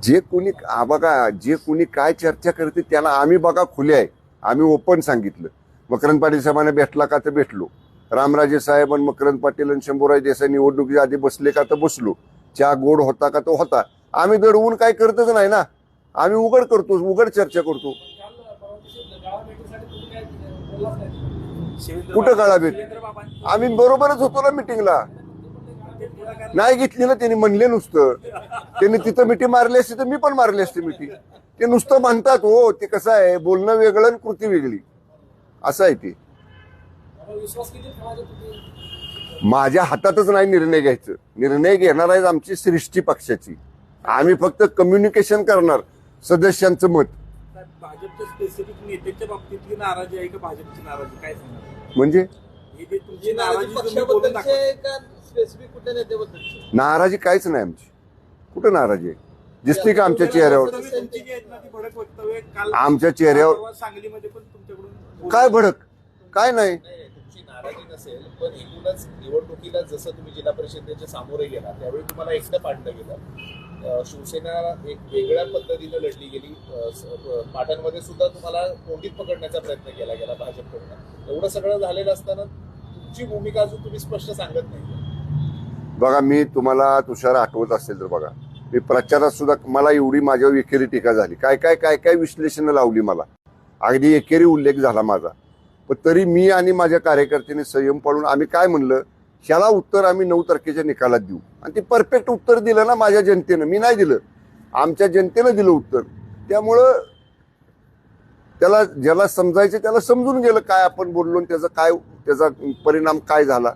जे कोणी बघा, जे कोणी काय चर्चा करते त्याला आम्ही बघा खुले आहे, आम्ही ओपन सांगितलं. मकरंद पाटील साहेबांना भेटला का तर भेटलो, रामराजे साहेब आणि मकरंद पाटील आणि शंभूराज देसाई निवडणुकीच्या आधी बसले का तर बसलो, चहा गोड होता का तो होता. आम्ही दडवून काय करतच नाही ना, आम्ही उघड करतो, उघड चर्चा करतो. कुठं काळा भेट, आम्ही बरोबरच होतो ना मिटिंगला. नाही घेतली ना त्यांनी, म्हणले नुसतं. त्यांनी तिथं मिठी मारली असती तर मी पण मारली असते मिठी. ते नुसतं म्हणतात हो, ते कसं आहे, बोलणं वेगळं आणि कृती वेगळी असं आहे ते. माझ्या हातातच नाही निर्णय घ्यायचं, निर्णय घेणार आहे आमची सृष्टी पक्षाची. आम्ही फक्त कम्युनिकेशन करणार सदस्यांचं मत. भाजपच्या स्पेसिफिक नेत्यांच्या बाबतीतली नाराजी आहे का भाजपची नाराजी, काय सांगणार म्हणजे? हे जे तुमची नाराजी तुम्ही बोलून दाखवा. नाराजी काहीच नाही आमची, कुठं नाराजी आहे दिसते का आमच्या चेहऱ्यावर? तुमची जी आहेत ना ती भडक वक्तव्य काल आमच्या चेहऱ्यावर सांगलीमध्ये पण तुमच्याकडून काय भडक, काय नाही. तुमची नाराजी नसेल, पण एकूणच निवडणुकीला जसं तुम्ही जिल्हा परिषदेच्या सामोरे गेला त्यावेळी तुम्हाला एकटं पाडलं गेलं. शिवसेना एक वेगळ्या पद्धतीनं लढली गेली. पाटणमध्ये सुद्धा तुम्हाला कोंडीत पकडण्याचा प्रयत्न केला गेला भाजपकडून. एवढं सगळं झालेलं असताना तुमची भूमिका अजून तुम्ही स्पष्ट सांगत नाही. बघा, मी तुम्हाला तुषार आठवत असेल तर बघा, मी प्रचारात सुद्धा मला एवढी माझ्यावर एकेरी टीका झाली, काय काय काय काय विश्लेषण लावली मला, अगदी एकेरी उल्लेख झाला माझा. पण तरी मी आणि माझ्या कार्यकर्त्यांनी संयम पाळून आम्ही काय म्हणलं, ह्याला उत्तर आम्ही 9 तारखेच्या निकालात देऊ. आणि ते परफेक्ट उत्तर दिलं ना माझ्या जनतेनं, मी नाही दिलं, आमच्या जनतेनं दिलं उत्तर. त्यामुळं त्याला ज्याला समजायचं त्याला समजून गेलं काय आपण बोललो, त्याचा काय, त्याचा परिणाम काय झाला.